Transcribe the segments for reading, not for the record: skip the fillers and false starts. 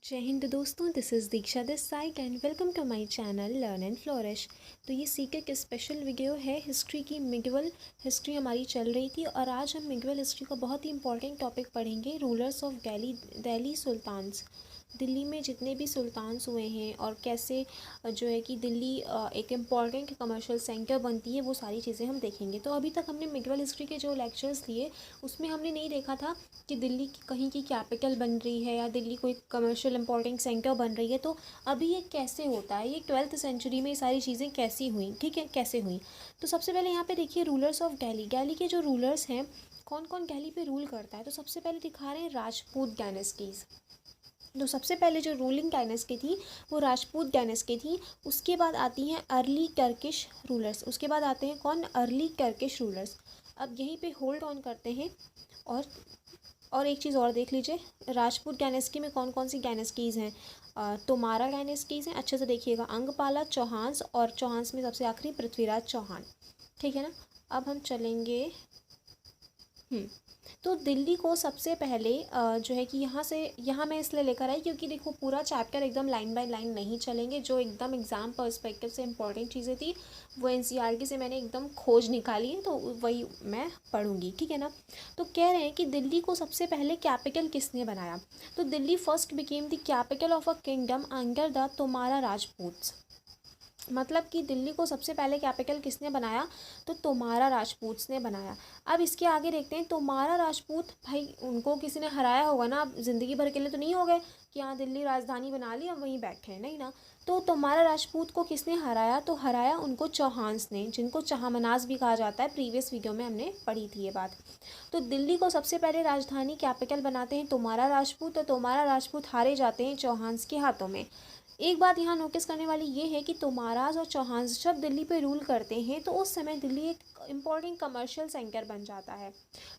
जय हिंद दोस्तों, this is Diksha this side and welcome to my channel learn and flourish. तो ये सीकर की स्पेशल वीडियो है हिस्ट्री की। मिगवल हिस्ट्री हमारी चल रही थी और आज हम मिगवल हिस्ट्री का बहुत ही इंपॉर्टेंट टॉपिक पढ़ेंगे, rulers of Delhi sultans. Delhi में जितने भी सुल्तान्स हुए हैं और कैसे जो है कि दिल्ली एक इम्पॉर्टेंट कमर्शियल सेंटर बनती है, वो सारी चीज़ें हम देखेंगे। तो अभी तक हमने मिगवल हिस्ट्री के जो लेक्चर्स लिए उसमें हमने नहीं देखा था कि दिल्ली की कहीं की कैपिटल बन रही है या दिल्ली कोई कमर्शियल इंपॉर्टेंट सेंटर बन रही है। तो अभी ये कैसे होता है, ये 12th सेंचुरी में ये सारी चीज़ें कैसी हुई, ठीक है, कैसे हुई। तो सबसे पहले यहाँ पे देखिए रूलर्स ऑफ दिल्ली। दिल्ली के जो रूलर्स हैं, कौन कौन दिल्ली पे रूल करता है। तो सबसे पहले दिखा रहे हैं राजपूत डायनेस्टीज़। तो सबसे पहले जो रूलिंग डायनेस्टी थी वो राजपूत डायनेस्टी थी। उसके बाद आती हैं अर्ली टर्किश रूलर्स। उसके बाद आते हैं कौन, अर्ली टर्किश रूलर्स। अब यहीं पे होल्ड ऑन करते हैं। और एक चीज़ और देख लीजिए, राजपूत डायनेस्टी में कौन कौन सी डायनेस्टीज़ हैं। तोमारा डायनेस्टीज़ हैं, अच्छे से देखिएगा, अंगपाला, चौहान्स, और चौहान्स में सबसे आखिरी पृथ्वीराज चौहान, ठीक है ना। अब हम चलेंगे। तो दिल्ली को सबसे पहले जो है कि यहाँ मैं इसलिए लेकर आई क्योंकि देखो पूरा चैप्टर एकदम लाइन बाय लाइन नहीं चलेंगे। जो एकदम एग्जाम पर्सपेक्टिव से इंपॉर्टेंट चीज़ें थी वो एनसीईआरटी से मैंने एकदम खोज निकाली है, तो वही मैं पढ़ूंगी, ठीक है ना। तो कह रहे हैं कि दिल्ली को सबसे पहले कैपिटल किसने बनाया। तो Delhi first became the capital of a kingdom under the Tomara Rajputs. मतलब कि दिल्ली को सबसे पहले कैपिटल किसने बनाया, तो तोमारा राजपूत्स ने बनाया। अब इसके आगे देखते हैं, तोमारा राजपूत भाई उनको किसी ने हराया होगा ना। अब ज़िंदगी भर के लिए तो नहीं हो गए कि हाँ दिल्ली राजधानी बना ली अब वहीं बैठे हैं, नहीं ना। तो तोमारा राजपूत को किसने हराया, तो हराया उनको चौहान्स ने, जिनको चहामनास भी कहा जाता है। प्रीवियस वीडियो में हमने पढ़ी थी ये बात। तो दिल्ली को सबसे पहले राजधानी कैपिटल बनाते हैं तोमारा राजपूत, तो तोमारा राजपूत हारे जाते हैं चौहान्स के हाथों में। एक बात यहाँ नोटिस करने वाली ये है कि तोमाराज और चौहान्स जब दिल्ली पे रूल करते हैं तो उस समय दिल्ली एक इम्पॉर्टेंट कमर्शियल सेंटर बन जाता है।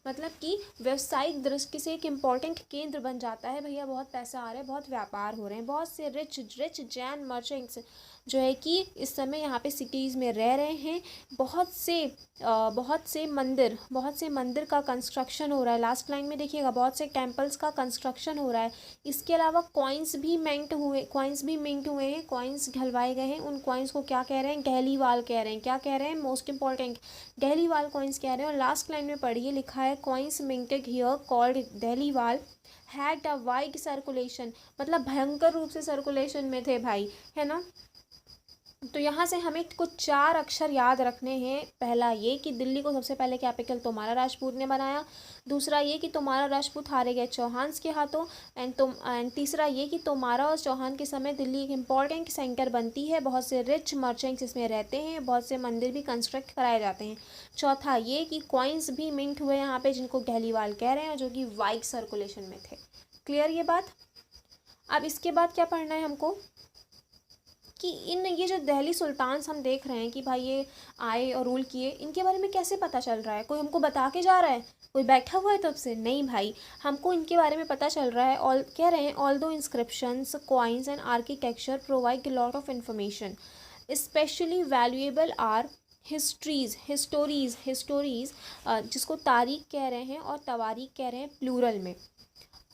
मतलब कि व्यवसायिक दृष्टि से एक इम्पॉर्टेंट केंद्र बन जाता है। भैया बहुत पैसा आ रहा है, बहुत व्यापार हो रहे हैं, बहुत से रिच रिच जैन मर्चेंट्स जो है कि इस समय यहाँ पे सिटीज़ में रह रहे हैं। बहुत से मंदिर का कंस्ट्रक्शन हो रहा है। लास्ट लाइन में देखिएगा, बहुत से टेम्पल्स का कंस्ट्रक्शन हो रहा है। इसके अलावा कॉइन्स भी मिंट हुए हैं, कॉइन्स ढलवाए गए हैं। उन कॉइन्स को क्या कह रहे हैं, गहलीवाल कह रहे हैं। क्या कह रहे हैं, मोस्ट इंपॉर्टेंट, गहलीवाल कॉइन्स कह रहे हैं। और लास्ट लाइन में पढ़िए, लिखा है coins minted here called Gahliwal had a wide circulation. मतलब भयंकर रूप से सर्कुलेशन में थे भाई, है ना। तो यहाँ से हमें कुछ 4 अक्षर याद रखने हैं। पहला ये कि दिल्ली को सबसे पहले कैपिटल तोमारा राजपूत ने बनाया। दूसरा ये कि तोमारा राजपूत हारे गए चौहान्स के हाथों। एंड तीसरा ये कि तोमारा और चौहान के समय दिल्ली एक इम्पॉर्टेंट सेंटर बनती है। बहुत से रिच मर्चेंट्स इसमें रहते हैं, बहुत से मंदिर भी कंस्ट्रक्ट कराए जाते हैं। चौथा ये कि कॉइन्स भी मिंट हुए यहाँ पे, जिनको गहलीवाल कह रहे हैं, जो कि वाइड सर्कुलेशन में थे। क्लियर ये बात। अब इसके बाद क्या पढ़ना है हमको कि ये जो दिल्ली सुल्तान्स हम देख रहे हैं कि भाई ये आए और रूल किए, इनके बारे में कैसे पता चल रहा है। कोई हमको बता के जा रहा है, कोई बैठा हुआ है तब से, नहीं भाई। हमको इनके बारे में पता चल रहा है। ऑल कह रहे हैं, although inscriptions, coins and architecture provide lot of information, especially valuable are histories, जिसको तारीख कह रहे हैं और तवारीख कह रहे हैं प्लूरल में।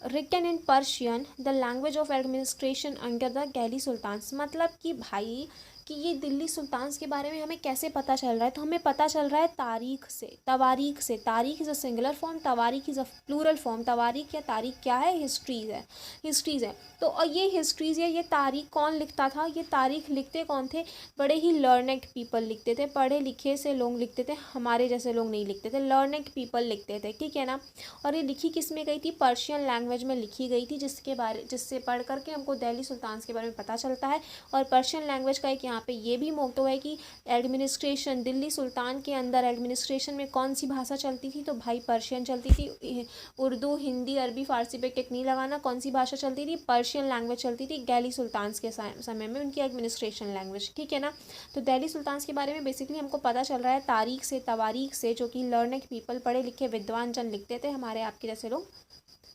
Written in Persian, the language of administration under the Delhi sultans. मतलब कि भाई कि ये दिल्ली सुल्तान्स के बारे में हमें कैसे पता चल रहा है, तो हमें पता चल रहा है तारीख से, तवारीख से। Tarikh is a singular form, tawarikh is a plural form. तवारीख या तारीख क्या है, हिस्ट्रीज़ है। तो और ये हिस्ट्रीज़ या ये तारीख कौन लिखता था, ये तारीख लिखते कौन थे, बड़े ही लर्नेड पीपल लिखते थे। पढ़े लिखे से लोग लिखते थे, हमारे जैसे लोग नहीं लिखते थे, लर्नेड पीपल लिखते थे, ठीक है ना। और ये लिखी किस में गई थी, पर्शियन लैंग्वेज में लिखी गई थी, जिससे पढ़ करके हमको दिल्ली सुल्तान्स के बारे में पता चलता है। और पर्शियन लैंग्वेज का एक यहाँ पे ये भी मोटो है कि एडमिनिस्ट्रेशन, दिल्ली सुल्तान के अंदर एडमिनिस्ट्रेशन में कौन सी भाषा चलती थी, तो भाई पर्शियन चलती थी। उर्दू, हिंदी, अरबी, फारसी पे टिक नहीं लगाना। कौन सी भाषा चलती थी, पर्शियन लैंग्वेज चलती थी दिल्ली सुल्तान्स के समय में, उनकी एडमिनिस्ट्रेशन लैंग्वेज, ठीक है ना। तो दिल्ली सुल्तान्स के बारे में बेसिकली हमको पता चल रहा है तारीख से, तवारीख से, जो कि लर्नेड पीपल, पढ़े लिखे विद्वान जन लिखते थे। हमारे आपके जैसे लोग,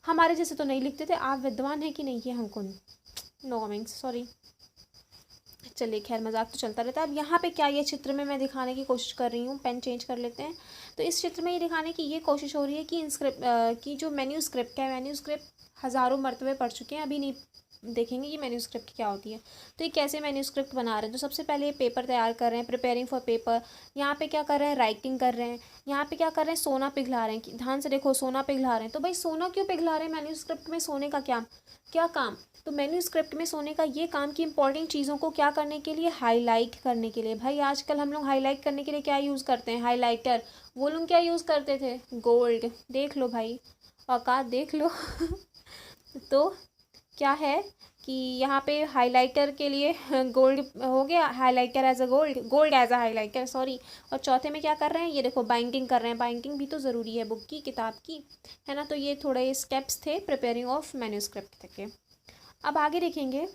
हमारे जैसे तो नहीं लिखते थे। आप विद्वान हैं कि नहीं, ये हमको नो कमेंट्स, सॉरी। चलिए खैर, मजाक तो चलता रहता है। अब यहाँ पे क्या ये चित्र में मैं दिखाने की कोशिश कर रही हूँ, पेन चेंज कर लेते हैं। तो इस चित्र में ये दिखाने की ये कोशिश हो रही है कि इंस्क्रिप्ट की जो मैन्यूस्क्रिप्ट है, मैन्यूस्क्रिप्ट हज़ारों मरतबे पढ़ चुके हैं, अभी नहीं देखेंगे कि मैन्यूस्क्रिप्ट क्या होती है। तो ये कैसे मैन्यूस्क्रिप्ट बना रहे हैं, तो सबसे पहले पेपर तैयार कर रहे हैं, प्रिपेयरिंग फॉर पेपर। यहाँ पे क्या कर रहे हैं, राइटिंग कर रहे हैं। यहाँ पे क्या कर रहे हैं, सोना पिघला रहे हैं। ध्यान से देखो, सोना पिघला रहे हैं। तो भाई सोना क्यों पिघला रहे हैं मैन्यूस्क्रिप्ट में, सोने का क्या क्या काम। तो मैन्यूस्क्रिप्ट में सोने का ये काम कि इंपॉर्टेंट चीज़ों को क्या करने के लिए, हाईलाइट करने के लिए। भाई आजकल हम लोग हाईलाइट करने के लिए क्या यूज़ करते हैं, हाईलाइटर। वो लोग क्या यूज़ करते थे, गोल्ड। देख लो भाई, औकात देख लो। तो क्या है कि यहाँ पे हाइलाइटर के लिए गोल्ड हो गया, highlighter as a gold, gold as a highlighter, sorry. और चौथे में क्या कर रहे हैं, ये देखो बाइंडिंग कर रहे हैं। बाइंडिंग भी तो ज़रूरी है बुक की, किताब की, है ना। तो ये थोड़े स्टेप्स थे प्रिपेयरिंग ऑफ मैन्यूस्क्रिप्ट तक के। अब आगे देखेंगे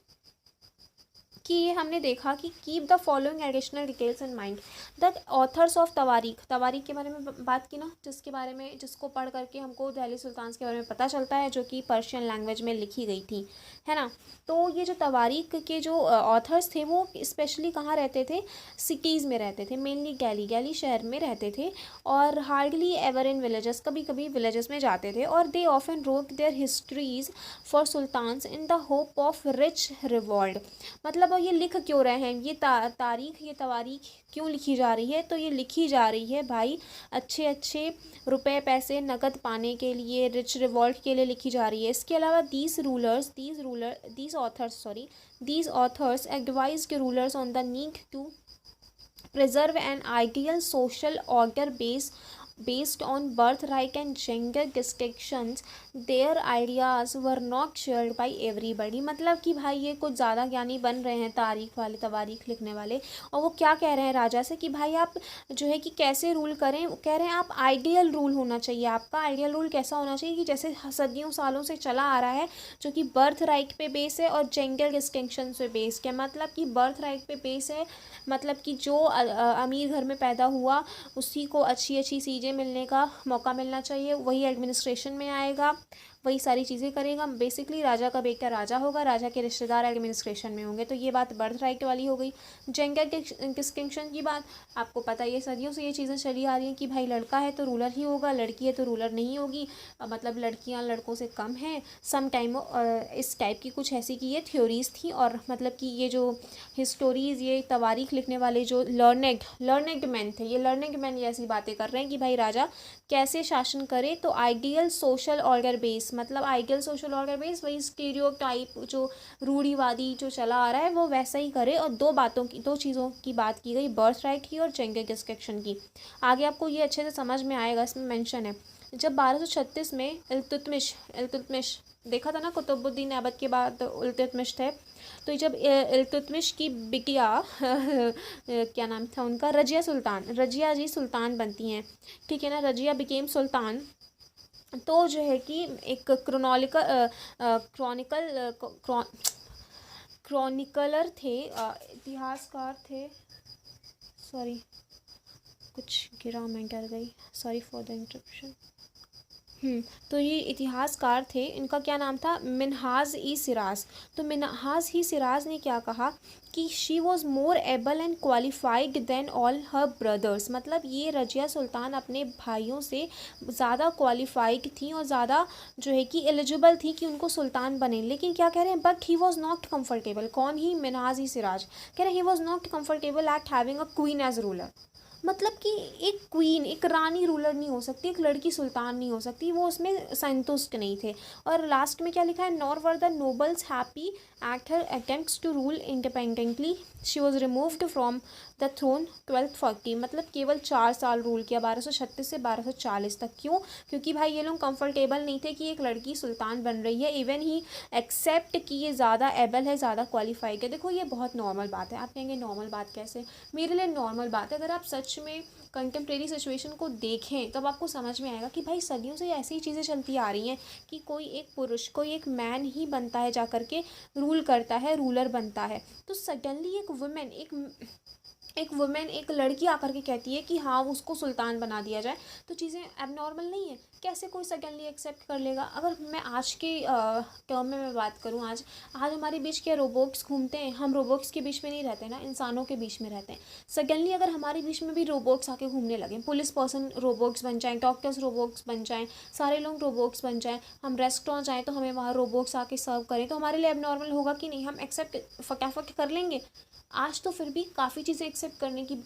कि ये हमने देखा कि keep the following additional details in mind. The authors of tawarikh, तवारीख के बारे में बात की ना, जिसके बारे में, जिसको पढ़ करके हमको दिल्ली सुल्तान्स के बारे में पता चलता है, जो कि पर्शियन लैंग्वेज में लिखी गई थी, है ना। तो ये जो तवारीख के जो ऑथर्स थे वो स्पेशली कहाँ रहते थे, सिटीज़ में रहते थे, मेनली गैली शहर में रहते थे, और हार्डली एवर इन विलेजेस, कभी कभी विलेजेस में जाते थे। और they often wrote their histories for sultans in the hope of rich reward. मतलब ये लिख क्यों रहे हैं, ये तारीख, ये तवारीख क्यों लिखी जा रही है, तो ये लिखी जा रही है भाई अच्छे अच्छे रुपए पैसे नकद पाने के लिए, रिच रिवॉल्ट के लिए लिखी जा रही है। इसके अलावा these authors advised rulers on the need to preserve an ideal social order based on birthright and gender distinctions. Their ideas were not shared by everybody। मतलब कि भाई ये कुछ ज़्यादा ज्ञानी बन रहे हैं तारीख वाले, तवारीख लिखने वाले, और वो क्या कह रहे हैं राजा से कि भाई आप जो है कि कैसे रूल करें। कह रहे हैं आप आइडियल रूल होना चाहिए, आपका आइडियल रूल कैसा होना चाहिए कि जैसे सदियों सालों से चला आ रहा है, जो कि बर्थ राइट पे बेस है और जेंडर डिस्टिंक्शन पे बेस्ड है। मतलब कि बर्थ राइट पे बेस है, मतलब कि जो अमीर घर में पैदा हुआ उसी को अच्छी अच्छी चीज़ें मिलने का मौका मिलना चाहिए, वही एडमिनिस्ट्रेशन में आएगा, वही सारी चीज़ें करेगा। बेसिकली राजा का बेटा राजा होगा, राजा के रिश्तेदार एडमिनिस्ट्रेशन में होंगे। तो ये बात बर्थ राइट वाली हो गई। जेंडर डिस्टिंक्शन की बात आपको पता है, ये सदियों से ये चीज़ें चली आ रही हैं कि भाई लड़का है तो रूलर ही होगा, लड़की है तो रूलर नहीं होगी। मतलब लड़कियां लड़कों से कम हैं सम टाइम, इस टाइप की कुछ ऐसी की ये थ्योरीज थी। और मतलब कि ये जो हिस्टोरीज, ये तवारीख लिखने वाले जो लर्नेड मैन थे, ये लर्नेड मैन ये ऐसी बातें कर रहे हैं कि भाई राजा कैसे शासन करे। तो आइडियल सोशल ऑर्डर बेस, मतलब आइडियल सोशल ऑर्डर बेस वही स्टीरियोटाइप जो रूढ़िवादी जो चला आ रहा है वो वैसा ही करे। और दो चीज़ों की बात की गई, बर्थ राइट की और जेंडर डिस्क्रिप्शन की। आगे आपको ये अच्छे से समझ में आएगा, इसमें मेंशन है जब 1236 में इल्तुतमिश देखा था ना, कुतुबुद्दीन ऐबक के बाद इल्तुतमिश थे। तो जब इल्तुतमिश की बिटिया क्या नाम था उनका, रजिया जी सुल्तान बनती हैं, ठीक है ना, रजिया बिकेम सुल्तान। तो जो है कि एक क्रॉनिकलर थे, इतिहासकार थे, सॉरी कुछ गिरा, मैं डर गई, सॉरी फॉर द इंटरप्शन। तो ये इतिहासकार थे, इनका क्या नाम था, मिन्हाज ई सिराज। तो मिन्हाज ही सिराज ने क्या कहा कि she was more able and qualified than all her brothers. मतलब ये रजिया सुल्तान अपने भाइयों से ज़्यादा क्वालिफाइड थी और ज़्यादा जो है कि एलिजिबल थी कि उनको सुल्तान बने। लेकिन क्या कह रहे हैं, but he was not comfortable. कौन ही, मिन्हाज ई सिराज कह रहे हैं he was not comfortable at having a queen as ruler. मतलब कि एक क्वीन, एक रानी रूलर नहीं हो सकती, एक लड़की सुल्तान नहीं हो सकती, वो उसमें संतुष्ट नहीं थे। और लास्ट में क्या लिखा है, nor were the nobles happy at her attempts to rule independently, she was removed from the throne 1240। मतलब केवल 4 साल रूल किया, 1236 से 1240 तक। क्यों, क्योंकि भाई ये लोग कंफर्टेबल नहीं थे कि एक लड़की सुल्तान बन रही है। इवन ही एक्सेप्ट कि ये ज़्यादा एबल है, ज़्यादा क्वालिफाइड है। देखो ये बहुत नॉर्मल बात है। आप कहेंगे नॉर्मल बात कैसे, मेरे लिए नॉर्मल बात है। अगर आप सच में कंटेम्प्रेरी सिचुएशन को देखें तब आपको समझ में आएगा कि भाई सदियों से ऐसी ही चीज़ें चलती आ रही हैं कि कोई एक पुरुष, कोई एक मैन ही बनता है, जा कर के रूल करता है, रूलर बनता है। तो सडनली एक वुमेन, एक लड़की आकर के कहती है कि हाँ उसको सुल्तान बना दिया जाए, तो चीज़ें एबनॉर्मल नहीं है। कैसे कोई सेकेंडली एक्सेप्ट कर लेगा? अगर मैं आज के टर्म में मैं बात करूँ, आज हमारे बीच क्या रोबोट्स घूमते हैं? हम रोबोट्स के बीच में नहीं रहते ना, इंसानों के बीच में रहते हैं। सेकेंडली अगर हमारे बीच में भी रोबोट्स आके घूमने लगे, पुलिस पर्सन रोबोट्स बन जाएँ, डॉक्टर्स रोबोट्स बन जाएँ, सारे लोग रोबोट्स बन जाएँ, हम रेस्टोरेंट जाएँ तो हमें वहाँ रोबोट्स आके सर्व करें, तो हमारे लिए एबनॉर्मल होगा कि नहीं? हम एक्सेप्ट फटाफट कर लेंगे। आज तो फिर भी काफ़ी चीज़ें एक्सेप्ट करने की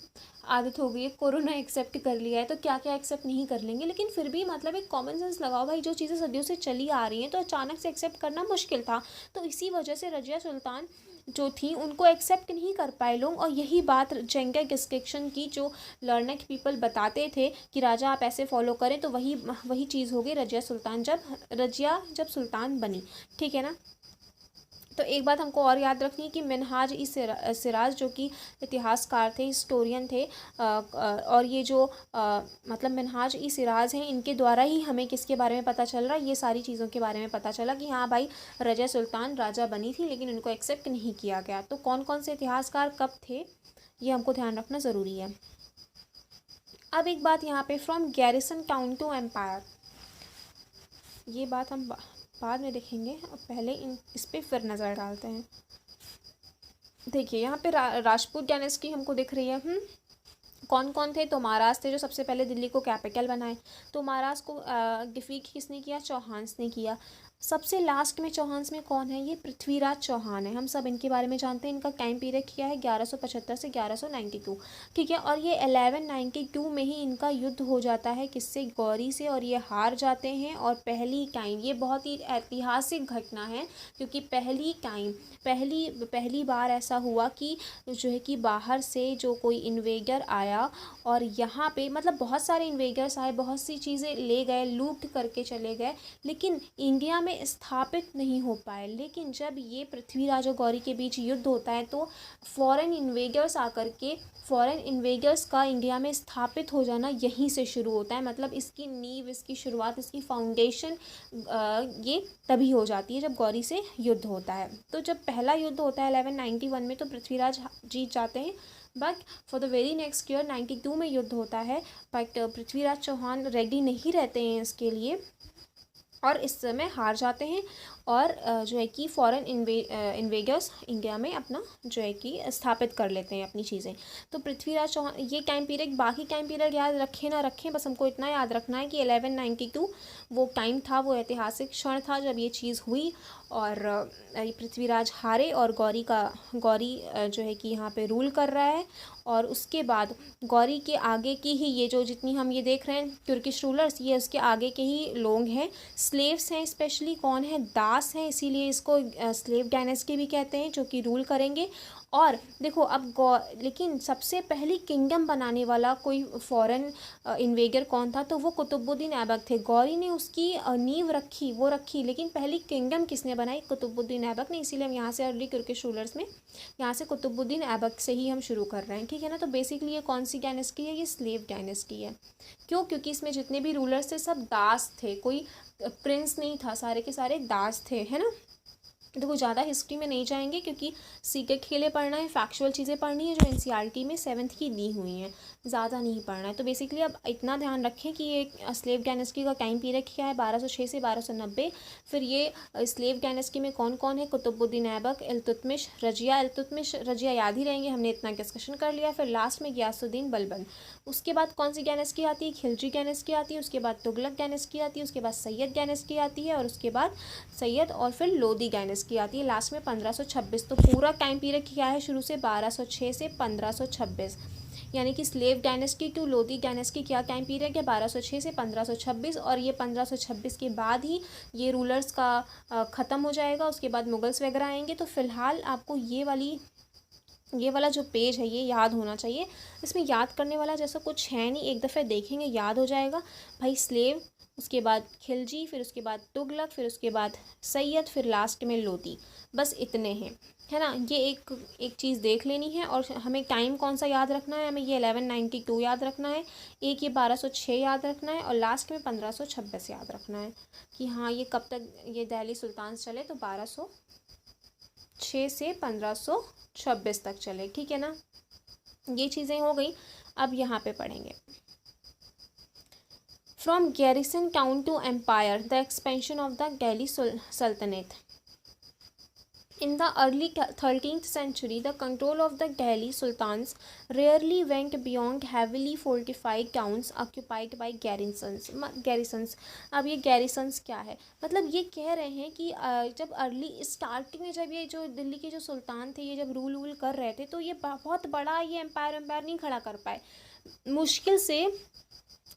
आदत हो गई है। कोरोना एक्सेप्ट कर लिया है, तो क्या क्या एक्सेप्ट नहीं कर लेंगे? लेकिन फिर भी मतलब एक कॉमन सेंस लगाओ भाई, जो चीज़ें सदियों से चली आ रही हैं तो अचानक से एक्सेप्ट करना मुश्किल था। तो इसी वजह से रजिया सुल्तान जो थी उनको एक्सेप्ट नहीं कर पाए लोग, और यही बात जेंगिस डिस्क्रिप्शन की जो लर्नेड पीपल बताते थे कि राजा आप ऐसे फॉलो करें, तो वही चीज़ हो गई रजिया जब सुल्तान बनी। ठीक है ना? तो एक बात हमको और याद रखनी है कि मिनहाज ई सिराज जो कि इतिहासकार थे, हिस्टोरियन थे, और ये जो मतलब मिनहाज ई सिराज हैं, इनके द्वारा ही हमें किसके बारे में पता चल रहा है? ये सारी चीज़ों के बारे में पता चला कि हाँ भाई, रजिया सुल्तान राजा बनी थी, लेकिन उनको एक्सेप्ट नहीं किया गया। तो कौन कौन से इतिहासकार कब थे, ये हमको ध्यान रखना ज़रूरी है। अब एक बात यहाँ पे, from garrison town to empire, ये बात हम बाद में देखेंगे, और पहले इस पर फिर नज़र डालते हैं। देखिए यहाँ पे राजपूत डायनेस्टी हमको दिख रही है। कौन कौन थे? तोमारास थे, जो सबसे पहले दिल्ली को कैपिटल बनाए। तोमारास को डिफीट किसने किया? चौहान्स ने किया। सबसे लास्ट में चौहान्स में कौन है? ये पृथ्वीराज चौहान है। हम सब इनके बारे में जानते हैं। इनका टाइम पीरियड किया है 1175 से 1192। ठीक है, और ये 1192 में ही इनका युद्ध हो जाता है किससे? गौरी से, और ये हार जाते हैं। और पहली टाइम, ये बहुत ही ऐतिहासिक घटना है, क्योंकि पहली बार ऐसा हुआ कि जो है कि बाहर से जो कोई इन्वेडर आया, और यहाँ पे मतलब बहुत सारे इन्वेडर्स आए, बहुत सी चीज़ें ले गए, लूट करके चले गए, लेकिन इंडिया में स्थापित नहीं हो पाए। लेकिन जब ये पृथ्वीराज और गौरी के बीच युद्ध होता है, तो फॉरेन इन्वेडर्स का इंडिया में स्थापित हो जाना यहीं से शुरू होता है। मतलब इसकी नींव, इसकी शुरुआत, इसकी फाउंडेशन ये तभी हो जाती है जब गौरी से युद्ध होता है। तो जब पहला युद्ध होता है 1191 में, तो पृथ्वीराज जीत जाते हैं। But for the very next year 92 में युद्ध होता है, बट पृथ्वीराज चौहान रेडी नहीं रहते हैं इसके लिए, और इस समय हार जाते हैं, और जो है कि फॉरेन इन्वेडर्स इंडिया में अपना जो है कि स्थापित कर लेते हैं अपनी चीज़ें। तो पृथ्वीराज चौहान, ये टाइम पीरियड, बाकी टाइम पीरियड याद रखें ना रखें, बस हमको इतना याद रखना है कि 1192 वो टाइम था, वो ऐतिहासिक क्षण था जब ये चीज़ हुई, और पृथ्वीराज हारे, और गौरी जो है कि यहाँ पे रूल कर रहा है। और उसके बाद गौरी के आगे की ही ये जो जितनी हम ये देख रहे हैं तुर्किश रूलर्स, ये उसके आगे के ही लोग हैं। स्लेव्स हैं, स्पेशली कौन है? दास हैं, इसीलिए इसको स्लेव डायनेस्टी भी कहते हैं, जो कि रूल करेंगे। और देखो अब लेकिन सबसे पहली किंगडम बनाने वाला कोई फॉरेन इन्वेडर कौन था? तो वो कुतुबुद्दीन ऐबक थे। गौरी ने उसकी नींव रखी, लेकिन पहली किंगडम किसने बनाई? कुतुबुद्दीन ऐबक ने। इसीलिए हम यहाँ से अर्ली तुर्किश रूलर्स में यहाँ से कुतुबुद्दीन ऐबक से ही हम शुरू कर रहे हैं। ठीक है ना? तो बेसिकली ये कौन सी डायनेस्टी है? ये स्लेव डायनेस्टी है। क्यों? क्योंकि इसमें जितने भी रूलर्स थे सब दास थे, कोई प्रिंस नहीं था, सारे के सारे दास थे, है ना? देखो ज़्यादा हिस्ट्री में नहीं जाएंगे, क्योंकि सीक्रेट के लिए पढ़ना है, फैक्चुअल चीज़ें पढ़नी है जो एनसीईआरटी में 7th की दी हुई हैं, ज़्यादा नहीं पढ़ना है। तो बेसिकली अब इतना ध्यान रखें कि ये स्लेव डायनेस्टी का टाइम पीरियड क्या है? 1206 से 1290। फिर ये स्लेव डायनेस्टी में कौन कौन है? कुतुबुद्दीन ऐबक, इल्तुतमिश, रजिया याद ही रहेंगे, हमने इतना डिस्कशन कर लिया। फिर लास्ट में गियासुद्दीन बलबन। उसके बाद कौन सी डायनेस्टी आती है? खिलजी डायनेस्टी आती है। उसके बाद तुगलक डायनेस्टी आती है। उसके बाद सैयद डायनेस्टी आती है, और उसके बाद सैयद और फिर लोदी डायनेस्टी आती है लास्ट में 1526। तो पूरा टाइम पीरियड क्या है? शुरू से 1206 से 1526, यानी कि slave dynasty to Lodi dynasty क्या टाइम पीरियड है? 1206 से 1526। और ये 1526 के बाद ही ये रूलर्स का ख़त्म हो जाएगा, उसके बाद मुगल्स वगैरह आएंगे। तो फिलहाल आपको ये वाला जो पेज है ये याद होना चाहिए। इसमें याद करने वाला जैसा कुछ है नहीं, एक दफ़े देखेंगे याद हो जाएगा भाई। स्लेव, उसके बाद खिलजी, फिर उसके बाद तुगलक, फिर उसके बाद सैयद, फिर लास्ट में लोदी, बस इतने हैं, है ना? ये एक चीज़ देख लेनी है। और हमें टाइम कौन सा याद रखना है? हमें ये 1192 याद रखना है, एक ये 1206 याद रखना है, और लास्ट में 1526 याद रखना है कि हाँ ये कब तक ये दिल्ली सुल्तान चले? तो 1206 से 1526 तक चले। ठीक है ना? ये चीज़ें हो गई। अब यहाँ पे पढ़ेंगे from garrison town to empire, the expansion of the Khalji saltanat. In the early 13th century, the control of the Delhi sultans rarely went beyond heavily fortified towns occupied by garrisons। अब ये garrisons क्या है, मतलब ये कह रहे हैं कि जब अर्ली स्टार्टिंग में जब ये जो दिल्ली के जो सुल्तान थे, ये जब रूल कर रहे थे, तो ये बहुत बड़ा ये एम्पायर नहीं खड़ा कर पाए, मुश्किल से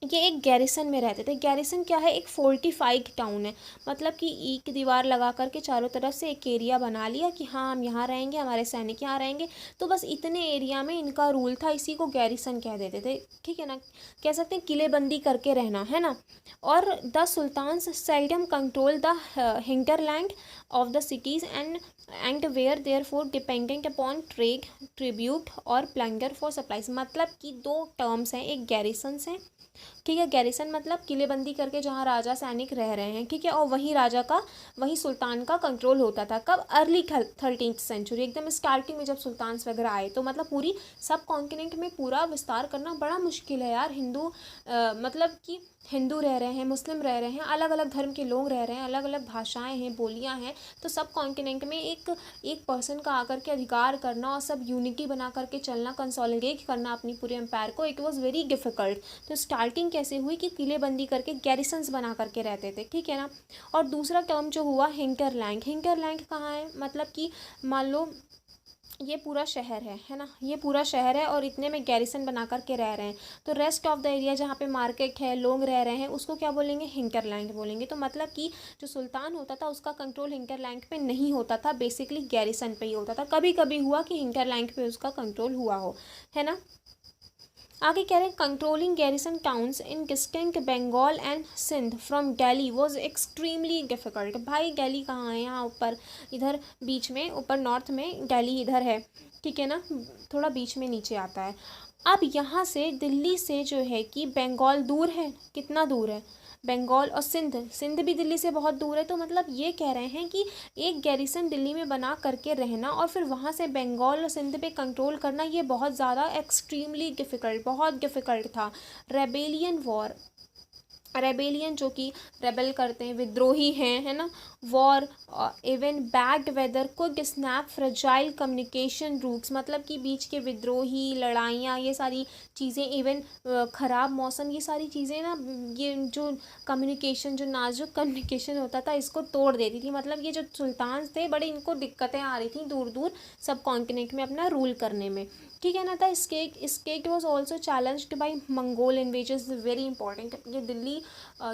ये एक गैरिसन में रहते थे। गैरिसन क्या है, एक फोर्टिफाइड टाउन है, मतलब कि एक दीवार लगा करके चारों तरफ से एक एरिया बना लिया कि हाँ हम यहाँ रहेंगे, हमारे सैनिक यहाँ रहेंगे, तो बस इतने एरिया में इनका रूल था, इसी को गैरिसन कह देते थे, ठीक है ना, कह सकते हैं किलेबंदी करके रहना, है ना। और the sultans seldom control the hinterland of the cities and were therefore dependent upon trade, tribute और प्लंडर फॉर सप्लाईज। मतलब कि दो टर्म्स हैं, एक गैरिसन्स हैं, ठीक है, गैरिसन मतलब किलेबंदी करके जहाँ राजा सैनिक रह रहे हैं, ठीक है, और वहीं राजा का, वहीं सुल्तान का कंट्रोल होता था। कब, अर्ली 13th सेंचुरी, एकदम स्टार्टिंग में जब सुल्तान्स वगैरह आए, तो मतलब पूरी सब कॉन्टिनेंट में पूरा विस्तार करना बड़ा मुश्किल है यार। मतलब कि हिंदू रह रहे हैं, मुस्लिम रह रहे हैं, अलग अलग धर्म के लोग रह रहे हैं, अलग अलग भाषाएं हैं, बोलियां हैं, तो सब कॉन्टिनेंट में एक पर्सन का आकर के अधिकार करना और सब यूनिटी बना करके चलना, कंसोलिडेट करना अपनी पूरे एम्पायर को, इट वाज वेरी डिफ़िकल्ट। तो स्टार्टिंग कैसे हुई कि किलेबंदी करके गैरिसन्स बना करके रहते थे, ठीक है ना। और दूसरा टर्म जो हुआ हिंटरलैंड। हिंटरलैंड कहाँ है, मतलब कि मान लो ये पूरा शहर है ना, ये पूरा शहर है और इतने में गैरिसन बना करके रह रहे हैं, तो रेस्ट ऑफ द एरिया जहाँ पे मार्केट है, लोग रह रहे हैं, उसको क्या बोलेंगे, हिंटरलैंड बोलेंगे। तो मतलब कि जो सुल्तान होता था उसका कंट्रोल हिंटरलैंड पे नहीं होता था, बेसिकली गैरिसन पे ही होता था। कभी कभी हुआ कि हिंटरलैंड पे उसका कंट्रोल हुआ हो, है ना। आगे कह रहे हैं controlling garrison towns in distinct Bengal and Sindh from Delhi was extremely difficult. भाई दिल्ली कहाँ है, यहाँ ऊपर इधर बीच में, ऊपर नॉर्थ में दिल्ली इधर है, ठीक है ना, थोड़ा बीच में नीचे आता है। अब यहाँ से दिल्ली से जो है कि बंगाल दूर है, कितना दूर है, बंगाल और सिंध भी दिल्ली से बहुत दूर है। तो मतलब ये कह रहे हैं कि एक गैरिसन दिल्ली में बना करके रहना और फिर वहाँ से बंगाल और सिंध पे कंट्रोल करना, ये बहुत ज़्यादा एक्सट्रीमली डिफ़िकल्ट, बहुत डिफ़िकल्ट था। रेबेलियन वॉर, रेबेलियन जो कि रेबेल करते हैं, विद्रोही हैं, है ना, war, even bad weather could snap fragile communication routes, मतलब कि बीच के विद्रोही, लड़ाइयाँ, ये सारी चीज़ें, इवन ख़राब मौसम, ये सारी चीज़ें ना, ये जो कम्युनिकेशन, जो नाजुक कम्युनिकेशन होता था, इसको तोड़ देती थी। मतलब ये जो सुल्तान थे, बड़ी इनको दिक्कतें आ रही थी दूर दूर सब कॉन्टिनेंट में अपना रूल करने में, ठीक है ना। The state was also challenged by Mongol invaders, very important. ये दिल्ली,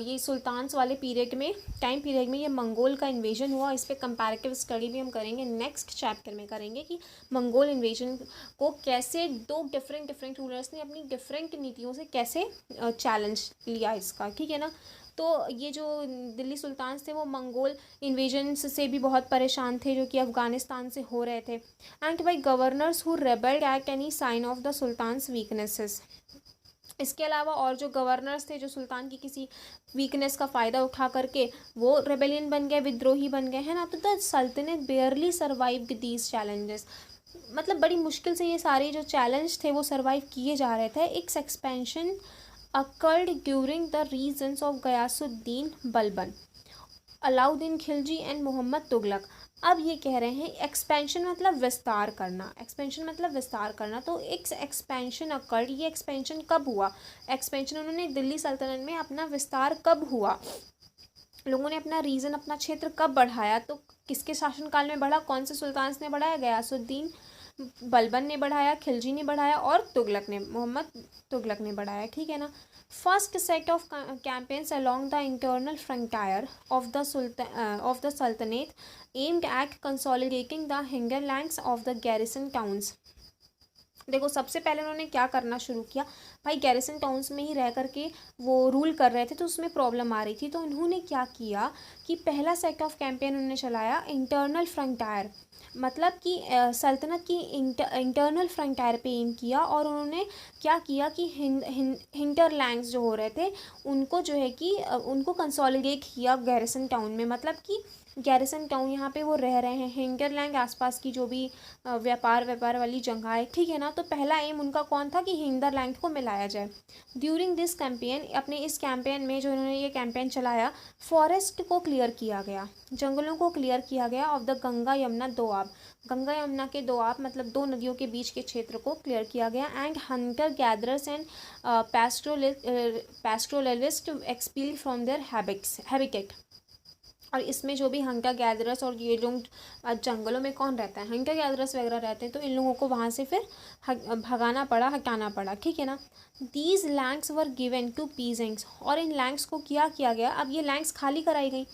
ये सुल्तान्स वाले पीरियड में, टाइम पीरियड में ये मंगोल का इन्वेजन हुआ। इस पर कंपैरेटिव स्टडी भी हम करेंगे, नेक्स्ट चैप्टर में करेंगे कि मंगोल इन्वेजन को कैसे दो डिफरेंट रूलर्स ने अपनी डिफरेंट नीतियों से कैसे चैलेंज लिया इसका, ठीक है ना। तो ये जो दिल्ली सुल्तान्स थे वो मंगोल इन्वेजन्स से भी बहुत परेशान थे, जो कि अफ़गानिस्तान से हो रहे थे। And by governors who rebelled at any sign of the sultans weaknesses. इसके अलावा और जो गवर्नर्स थे, जो सुल्तान की किसी वीकनेस का फ़ायदा उठा करके वो रेबेलियन बन गए, विद्रोही बन गए, है ना। तो द सल्तनत बेयरली सर्वाइव्ड दीज चैलेंजेस, मतलब बड़ी मुश्किल से ये सारे जो चैलेंज थे वो सर्वाइव किए जा रहे थे। एक expansion occurred during the reigns of Ghiyasuddin Balban, Alauddin Khilji and Muhammad Tughlaq. अब ये कह रहे हैं एक्सपेंशन मतलब विस्तार करना, एक्सपेंशन मतलब विस्तार करना। तो एक एक्सपेंशन अकर्ड, ये एक्सपेंशन कब हुआ, एक्सपेंशन उन्होंने दिल्ली सल्तनत में अपना विस्तार कब हुआ, लोगों ने अपना रीजन, अपना क्षेत्र कब बढ़ाया, तो किसके शासनकाल में बढ़ा, कौन से सुल्तान ने बढ़ाया, गयासुद्दीन बलबन ने बढ़ाया, खिलजी ने बढ़ाया और तुगलक ने, मोहम्मद तुगलक ने बढ़ाया, ठीक है ना। First set of campaigns along the internal frontier of the saltanat aimed at consolidating the hinterlands of the garrison towns. देखो सबसे पहले उन्होंने क्या करना शुरू किया, भाई गैरिसन टाउन्स में ही रह करके वो रूल कर रहे थे, तो उसमें प्रॉब्लम आ रही थी। तो उन्होंने क्या किया कि पहला सेट ऑफ कैंपेन उन्होंने चलाया इंटरनल फ्रंटायर, मतलब कि सल्तनत की इंटरनल फ्रंटायर पे एम किया। और उन्होंने क्या किया कि हिंटरलैंड्स जो हो रहे थे उनको जो है कि उनको कंसोलिडेट किया गैरिसन टाउन में, मतलब कि गैरिसन टाउन यहाँ पे वो रह रहे हैं, हिंगरलैंड आसपास की जो भी व्यापार वाली जगह है, ठीक है ना। तो पहला एम उनका कौन था कि हिंगरलैंड को मिलाया जाए। ड्यूरिंग दिस कैंपेन, अपने इस कैंपेन में जो इन्होंने ये कैंपेन चलाया, फॉरेस्ट को क्लियर किया गया, जंगलों को क्लियर किया गया ऑफ द गंगा यमुना दोआब, गंगा यमुना के दोआब मतलब दो नदियों के बीच के क्षेत्र को क्लियर किया गया। And hunter gatherers and pastoralist expel from their habitat. और इसमें जो भी हंटर गैदरर्स और ये लोग जंगलों में कौन रहता है, हंटर गैदरर्स वगैरह रहते हैं, तो इन लोगों को वहाँ से फिर भगाना पड़ा, हटाना पड़ा, ठीक है ना। These lands were given to peasants, और इन लैंड्स को क्या किया गया, अब ये लैंड्स खाली कराई गई,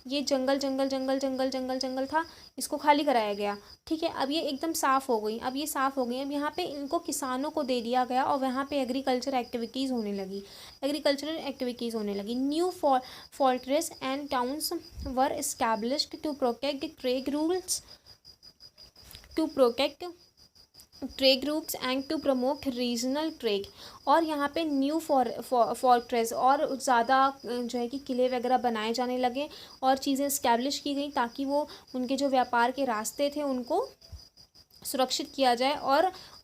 ये जंगल जंगल जंगल जंगल जंगल जंगल था, इसको खाली कराया गया, ठीक है। अब ये एकदम साफ़ हो गई, अब ये साफ़ हो गई, अब यहाँ पे इनको किसानों को दे दिया गया और वहाँ पे एग्रीकल्चर एक्टिविटीज़ होने लगी, एग्रीकल्चरल एक्टिविटीज़ होने लगी। New fortress and towns were established to protect trade rules, to protect trade routes and to promote regional trade. और यहाँ पे न्यू फोर्ट्रेस और ज़्यादा जो है कि किले वगैरह बनाए जाने लगे और चीज़ें इस्टेब्लिश की गई ताकि वो उनके जो व्यापार के रास्ते थे उनको सुरक्षित किया जाए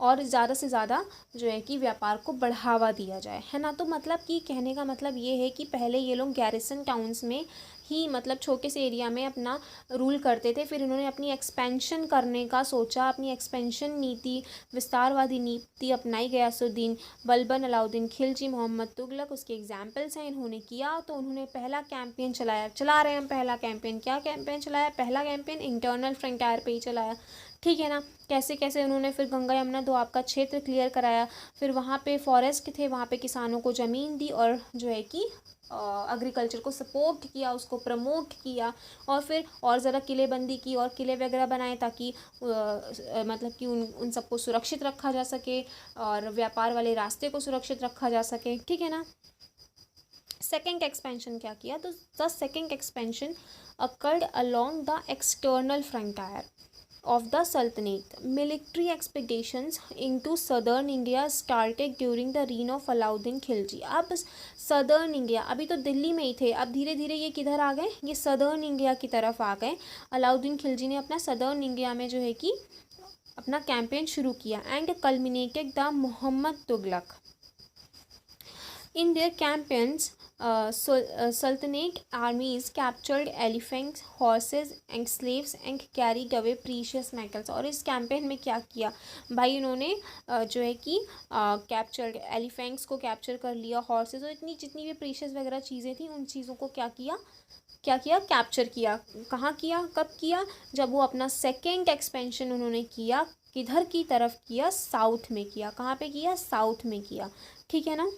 और ज़्यादा से ज़्यादा जो है कि व्यापार को बढ़ावा दिया जाए, है ना। तो मतलब कि कहने का मतलब ये है कि पहले ये लोग गैरिसन टाउन्स में ही मतलब छोटे से एरिया में अपना रूल करते थे, फिर इन्होंने अपनी एक्सपेंशन करने का सोचा, अपनी एक्सपेंशन नीति, विस्तारवादी नीति अपनाई। गयासुद्दीन, बलबन, अलाउद्दीन खिलजी, मोहम्मद तुगलक उसके एग्जाम्पल्स हैं, इन्होंने किया। तो उन्होंने पहला कैंपेन चला रहे हैं हम पहला कैंपेन। क्या कैंपेन चलाया, पहला कैंपेन इंटरनल फ्रंटियर पे ही चलाया, ठीक है ना। कैसे कैसे उन्होंने फिर गंगा यमुना दोआब का क्षेत्र क्लियर कराया, फिर वहाँ पे फॉरेस्ट थे, वहाँ पे किसानों को ज़मीन दी और जो है कि एग्रीकल्चर को सपोर्ट किया, उसको प्रमोट किया और फिर और ज़रा किलेबंदी की और किले वगैरह बनाए ताकि मतलब कि उन सबको सुरक्षित रखा जा सके और व्यापार वाले रास्ते को सुरक्षित रखा जा सके, ठीक है ना। सेकेंड एक्सपेंशन क्या किया, तो the second expansion occurred along the external frontier of the Sultanate. Military expeditions into southern India started during the reign of Alauddin Khilji. अब सदर्न इंडिया, अभी तो दिल्ली में ही थे, अब धीरे धीरे ये किधर आ गए, ये सदर्न इंडिया की तरफ आ गए। अलाउद्दीन खिलजी ने अपना सदर्न इंडिया में जो है कि अपना कैंपेन शुरू किया। And culminated the Muhammad Tughlaq in their campaigns. Sultanate armies captured elephants, horses and slaves and carried away precious metals. और इस कैंपेन में क्या किया भाई, इन्होंने जो है कि कैप्चर्ड एलिफेंट्स को कैप्चर कर लिया, हॉर्सेस और इतनी जितनी भी प्रीशियस वगैरह चीज़ें थी उन चीज़ों को क्या किया, कैप्चर किया। कहाँ किया, कब किया, जब वो अपना सेकेंड एक्सपेंशन उन्होंने किया, किधर की तरफ किया, साउथ में किया। कहाँ पे किया, साउथ में किया, ठीक है ना।